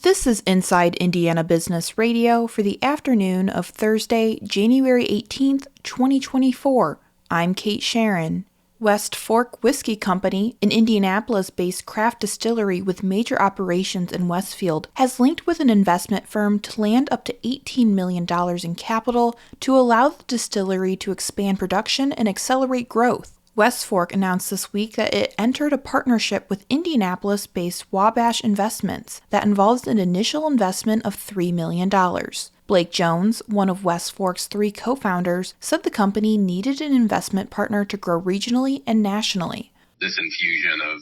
This is Inside Indiana Business Radio for the afternoon of Thursday, January 18th, 2024. I'm Kate Sharon. West Fork Whiskey Company, an Indianapolis-based craft distillery with major operations in Westfield, has linked with an investment firm to land up to $18 million in capital to allow the distillery to expand production and accelerate growth. West Fork announced this week that it entered a partnership with Indianapolis-based Wabash Investments that involves an initial investment of $3 million. Blake Jones, one of West Fork's 3 co-founders, said the company needed an investment partner to grow regionally and nationally. This infusion of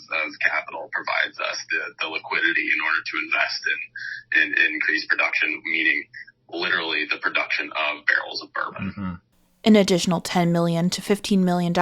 capital provides us the liquidity in order to invest in increased production, meaning literally the production of barrels of bourbon. Mm-hmm. An additional $10 million to $15 million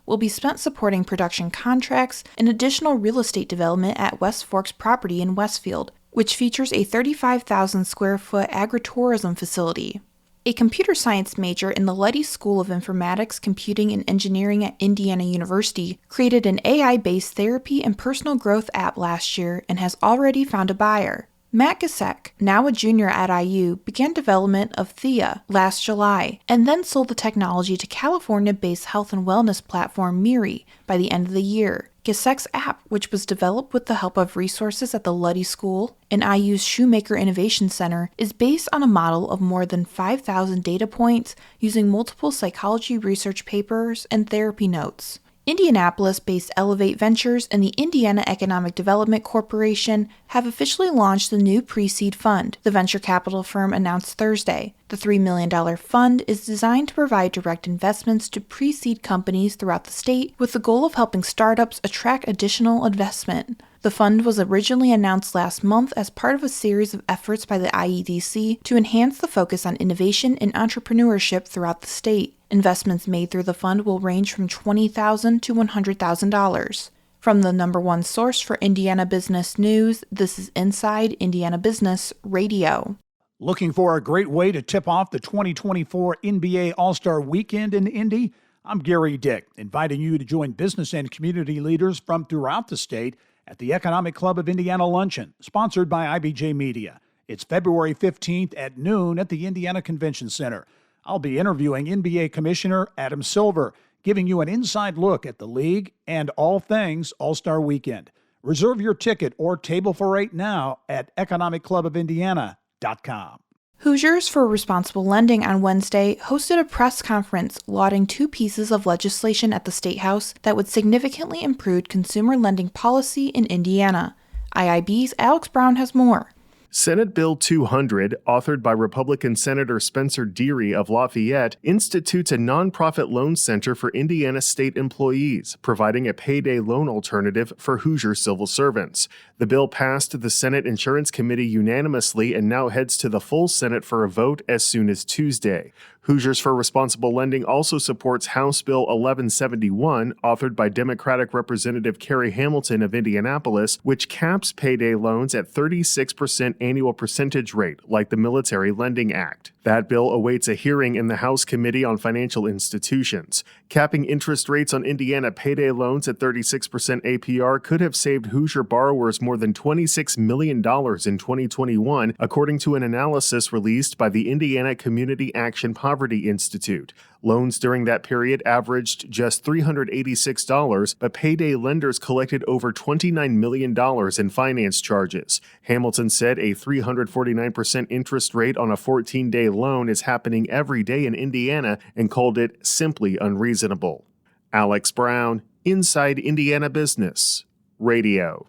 will be spent supporting production contracts and additional real estate development at West Fork's property in Westfield, which features a 35,000 square foot agritourism facility. A computer science major in the Leddy School of Informatics, Computing, and Engineering at Indiana University created an AI-based therapy and personal growth app last year and has already found a buyer. Matt Gisek, now a junior at IU, began development of Thea last July and then sold the technology to California-based health and wellness platform Miri by the end of the year. Gisek's app, which was developed with the help of resources at the Luddy School and IU's Shoemaker Innovation Center, is based on a model of more than 5,000 data points using multiple psychology research papers and therapy notes. Indianapolis-based Elevate Ventures and the Indiana Economic Development Corporation have officially launched the new pre-seed fund, the venture capital firm announced Thursday. The $3 million fund is designed to provide direct investments to pre-seed companies throughout the state with the goal of helping startups attract additional investment. The fund was originally announced last month as part of a series of efforts by the IEDC to enhance the focus on innovation and entrepreneurship throughout the state. Investments made through the fund will range from $20,000 to $100,000. From the number one source for Indiana business news, this is Inside Indiana Business Radio. Looking for a great way to tip off the 2024 NBA All-Star Weekend in Indy? I'm Gary Dick, inviting you to join business and community leaders from throughout the state at the Economic Club of Indiana Luncheon, sponsored by IBJ Media. It's February 15th at noon at the Indiana Convention Center. I'll be interviewing NBA Commissioner Adam Silver, giving you an inside look at the league and all things All-Star Weekend. Reserve your ticket or table for 8 now at economicclubofindiana.com. Hoosiers for Responsible Lending on Wednesday hosted a press conference lauding 2 pieces of legislation at the State House that would significantly improve consumer lending policy in Indiana. IIB's Alex Brown has more. Senate Bill 200, authored by Republican Senator Spencer Deary of Lafayette, institutes a nonprofit loan center for Indiana state employees, providing a payday loan alternative for Hoosier civil servants. The bill passed the Senate Insurance Committee unanimously and now heads to the full Senate for a vote as soon as Tuesday. Hoosiers for Responsible Lending also supports House Bill 1171, authored by Democratic Representative Kerry Hamilton of Indianapolis, which caps payday loans at 36% annual percentage rate, like the Military Lending Act. That bill awaits a hearing in the House Committee on Financial Institutions. Capping interest rates on Indiana payday loans at 36% APR could have saved Hoosier borrowers more than $26 million in 2021, according to an analysis released by the Indiana Community Action Poverty Institute. Loans during that period averaged just $386, but payday lenders collected over $29 million in finance charges. Hamilton said a 349% interest rate on a 14-day loan is happening every day in Indiana and called it simply unreasonable. Alex Brown, Inside Indiana Business Radio.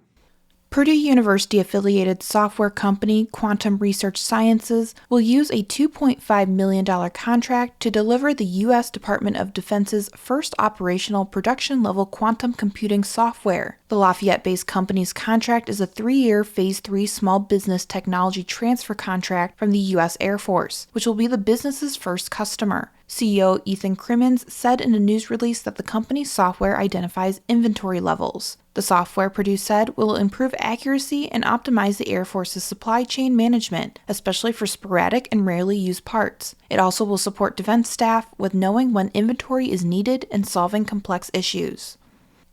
Purdue University-affiliated software company Quantum Research Sciences will use a $2.5 million contract to deliver the U.S. Department of Defense's first operational production-level quantum computing software. The Lafayette-based company's contract is a 3-year Phase 3 small business technology transfer contract from the U.S. Air Force, which will be the business's first customer. CEO Ethan Crimmins said in a news release that the company's software identifies inventory levels. The software, Purdue said, will improve accuracy and optimize the Air Force's supply chain management, especially for sporadic and rarely used parts. It also will support defense staff with knowing when inventory is needed and solving complex issues.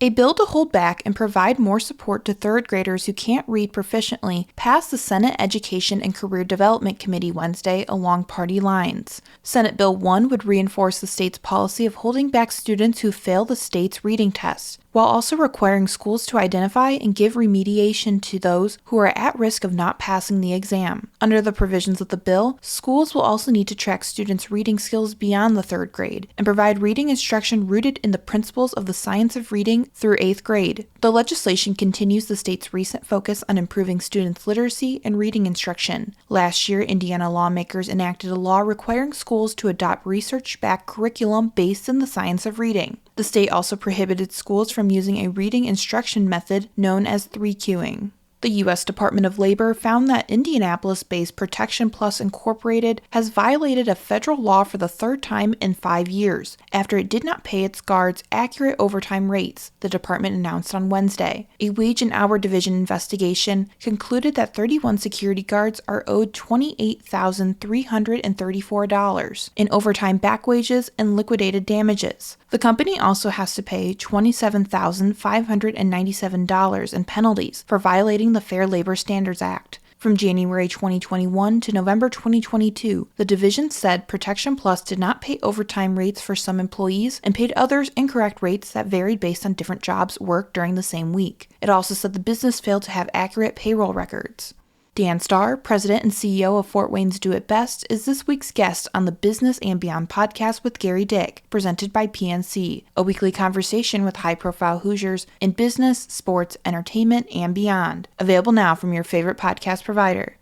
A bill to hold back and provide more support to third graders who can't read proficiently passed the Senate Education and Career Development Committee Wednesday along party lines. Senate Bill 1 would reinforce the state's policy of holding back students who fail the state's reading test, while also requiring schools to identify and give remediation to those who are at risk of not passing the exam. Under the provisions of the bill, schools will also need to track students' reading skills beyond the third grade and provide reading instruction rooted in the principles of the science of reading through 8th grade. The legislation continues the state's recent focus on improving students' literacy and reading instruction. Last year, Indiana lawmakers enacted a law requiring schools to adopt research-backed curriculum based in the science of reading. The state also prohibited schools from using a reading instruction method known as 3Qing. The U.S. Department of Labor found that Indianapolis-based Protection Plus Incorporated has violated a federal law for the third time in 5 years after it did not pay its guards accurate overtime rates, the department announced on Wednesday. A Wage and Hour Division investigation concluded that 31 security guards are owed $28,334 in overtime back wages and liquidated damages. The company also has to pay $27,597 in penalties for violating the Fair Labor Standards Act. From January 2021 to November 2022, the division said Protection Plus did not pay overtime rates for some employees and paid others incorrect rates that varied based on different jobs worked during the same week. It also said the business failed to have accurate payroll records. Dan Starr, president and CEO of Fort Wayne's Do It Best, is this week's guest on the Business and Beyond podcast with Gary Dick, presented by PNC, a weekly conversation with high-profile Hoosiers in business, sports, entertainment, and beyond. Available now from your favorite podcast provider.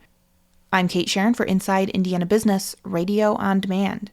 I'm Kate Sharon for Inside Indiana Business, Radio on Demand.